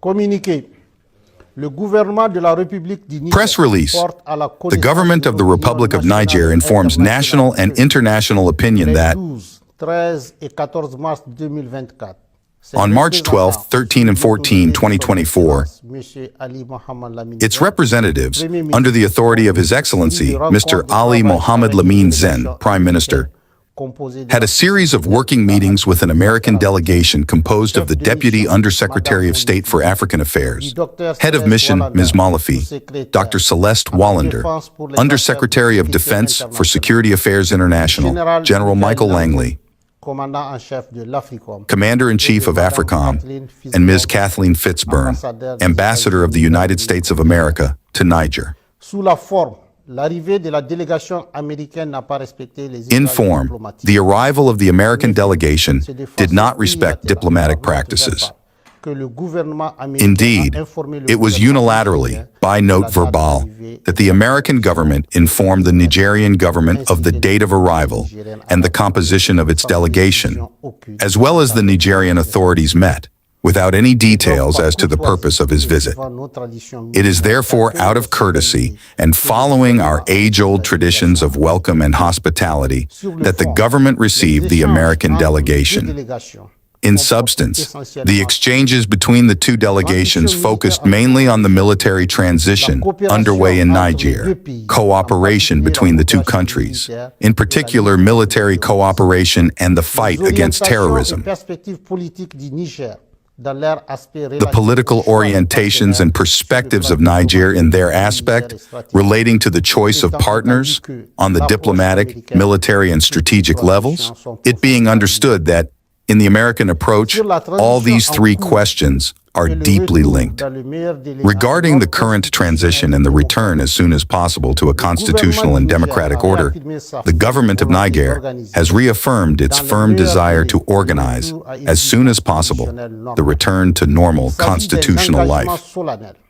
Communiqué. Le gouvernement de la République du Niger Press release. porte à la The government of the Republic of Niger informs national and international opinion that 12, 13 et 14 mars 2024. on March 12, 13, and 14, 2024, its representatives, under the authority of His Excellency, Mr. Ali Mohammed Lamine Zen, Prime Minister, had a series of working meetings with an American delegation composed of the Deputy Undersecretary of State for African Affairs, Head of Mission Ms. Malafi, Dr. Celeste Wallander, Undersecretary of Defense for Security Affairs International, General Michael Langley, Commander-in-Chief of AFRICOM, and Ms. Kathleen Fitzburn, Ambassador of the United States of America to Niger. In form, the arrival of the American delegation did not respect diplomatic practices. Indeed, it was unilaterally, by note verbal, that the American government informed the Nigerian government of the date of arrival and the composition of its delegation, as well as the Nigerian authorities met, without any details as to the purpose of his visit. It is therefore out of courtesy and following our age-old traditions of welcome and hospitality that the government received the American delegation. In substance, the exchanges between the two delegations focused mainly on the military transition underway in Niger, cooperation between the two countries, in particular military cooperation and the fight against terrorism. The political orientations and perspectives of Niger in their aspect relating to the choice of partners on the diplomatic, military, and strategic levels, it being understood that, in the American approach, all these three questions are deeply linked. Regarding the current transition and the return as soon as possible to a constitutional and democratic order, the government of Niger has reaffirmed its firm desire to organize, as soon as possible, the return to normal constitutional life.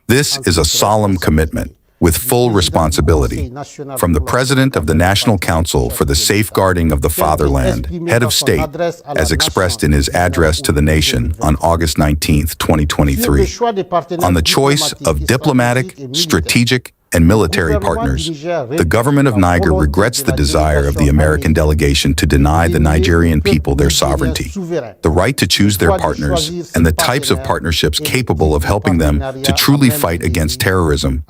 This is a solemn commitment, with full responsibility, from the President of the National Council for the Safeguarding of the Fatherland, Head of State, as expressed in his address to the nation on August 19, 2023, on the choice of diplomatic, strategic, and military partners. The government of Niger regrets the desire of the American delegation to deny the Nigerian people their sovereignty, the right to choose their partners, and the types of partnerships capable of helping them to truly fight against terrorism,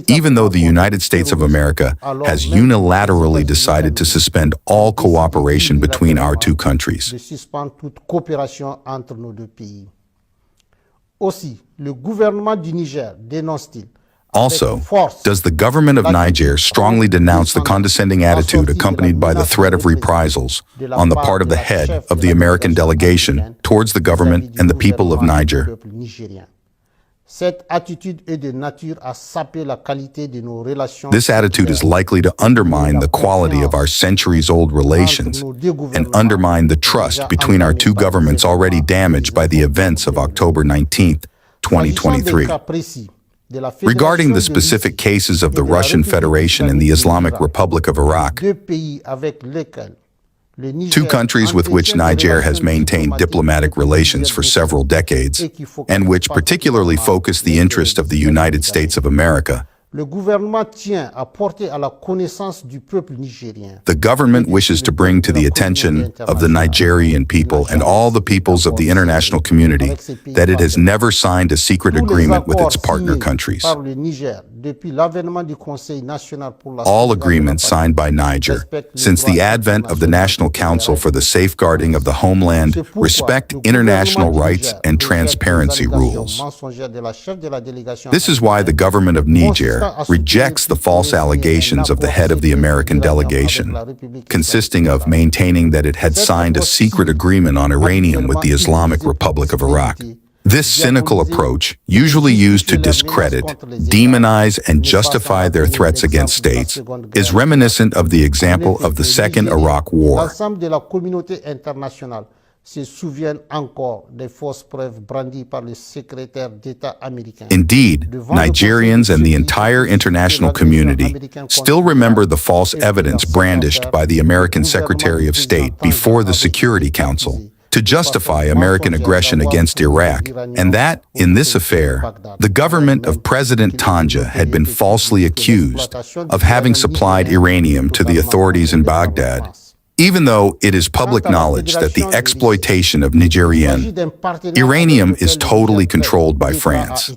even though the United States of America has unilaterally decided to suspend all cooperation between our two countries. Also, does the government of Niger strongly denounce the condescending attitude accompanied by the threat of reprisals on the part of the head of the American delegation towards the government and the people of Niger? This attitude is likely to undermine the quality of our centuries-old relations and undermine the trust between our two governments already damaged by the events of October 19, 2023. Regarding the specific cases of the Russian Federation and the Islamic Republic of Iraq, two countries with which Niger has maintained diplomatic relations for several decades, and which particularly focus the interest of the United States of America, the government wishes to bring to the attention of the Nigerian people and all the peoples of the international community that it has never signed a secret agreement with its partner countries. All agreements signed by Niger since the advent of the National Council for the Safeguarding of the Homeland respect international rights and transparency rules. This is why the government of Niger rejects the false allegations of the head of the American delegation, consisting of maintaining that it had signed a secret agreement on uranium with the Islamic Republic of Iraq. This cynical approach, usually used to discredit, demonize, and justify their threats against states, is reminiscent of the example of the Second Iraq War. Indeed, Nigerians and the entire international community still remember the false evidence brandished by the American Secretary of State before the Security Council, to justify American aggression against Iraq, and that, in this affair, the government of President Tanja had been falsely accused of having supplied uranium to the authorities in Baghdad, even though it is public knowledge that the exploitation of Nigerian uranium is totally controlled by France.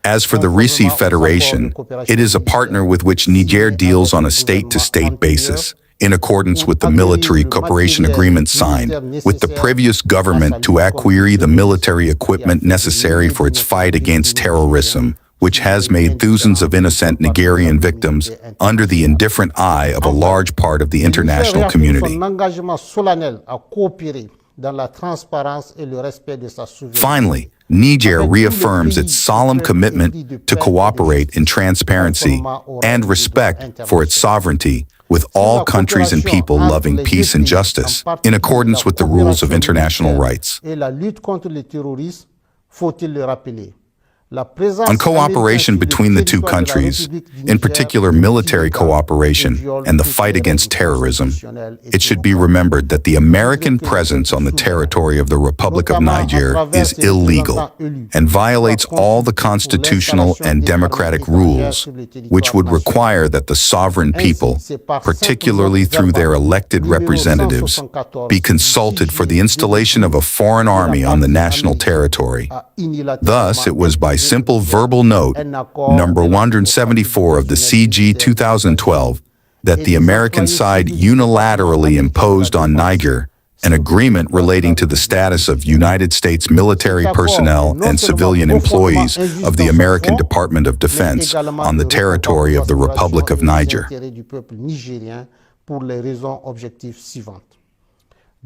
As for the Risi Federation, it is a partner with which Niger deals on a state-to-state basis, in accordance with the military cooperation agreement signed with the previous government to acquire the military equipment necessary for its fight against terrorism, which has made thousands of innocent Nigerian victims under the indifferent eye of a large part of the international community. Finally, Niger reaffirms its solemn commitment to cooperate in transparency and respect for its sovereignty with all countries and people loving peace and justice, in accordance with the rules of international rights. On cooperation between the two countries, in particular military cooperation and the fight against terrorism, it should be remembered that the American presence on the territory of the Republic of Niger is illegal and violates all the constitutional and democratic rules, which would require that the sovereign people, particularly through their elected representatives, be consulted for the installation of a foreign army on the national territory. Thus, it was by simple verbal note, number 174 of the CG 2012, that the American side unilaterally imposed on Niger an agreement relating to the status of United States military personnel and civilian employees of the American Department of Defense on the territory of the Republic of Niger.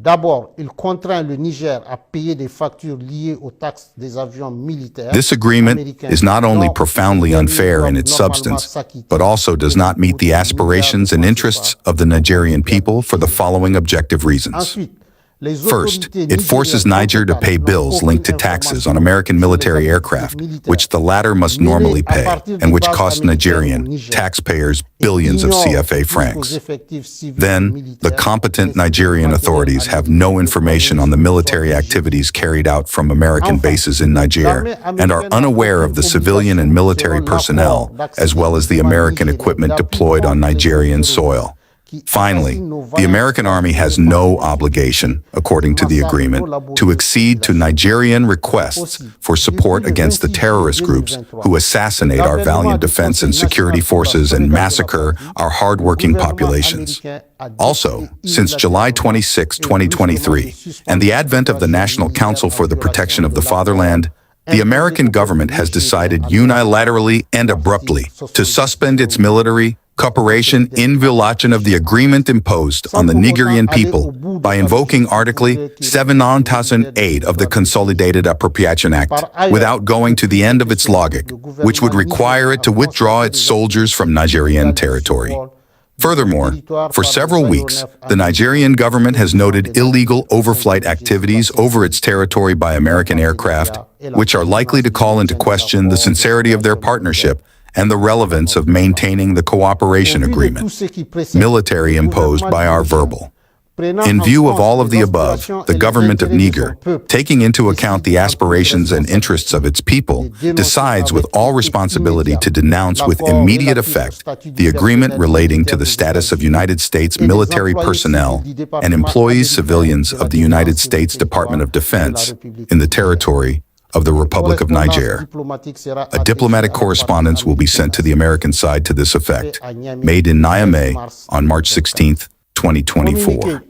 D'abord, il contraint le Niger à payer des factures liées aux taxes des avions militaires. This agreement is not only profoundly unfair in its substance, but also does not meet the aspirations and interests of the Nigerian people for the following objective reasons. First, it forces Niger to pay bills linked to taxes on American military aircraft, which the latter must normally pay, and which cost Nigerian taxpayers billions of CFA francs. Then, the competent Nigerian authorities have no information on the military activities carried out from American bases in Niger, and are unaware of the civilian and military personnel, as well as the American equipment deployed on Nigerian soil. Finally, the American Army has no obligation, according to the agreement, to accede to Nigerian requests for support against the terrorist groups who assassinate our valiant defense and security forces and massacre our hardworking populations. Also, since July 26, 2023, and the advent of the National Council for the Protection of the Fatherland, the American government has decided unilaterally and abruptly to suspend its military cooperation in violation of the agreement imposed on the Nigerian people by invoking Article 798 of the Consolidated Appropriation Act without going to the end of its logic, which would require it to withdraw its soldiers from Nigerian territory. Furthermore, for several weeks, the Nigerian government has noted illegal overflight activities over its territory by American aircraft, which are likely to call into question the sincerity of their partnership and the relevance of maintaining the cooperation agreement, military imposed by our verbal. In view of all of the above, the government of Niger, taking into account the aspirations and interests of its people, decides with all responsibility to denounce with immediate effect the agreement relating to the status of United States military personnel and employees civilians of the United States Department of Defense in the territory of the Republic of Niger. A diplomatic correspondence will be sent to the American side to this effect, made in Niamey on March 16, 2024.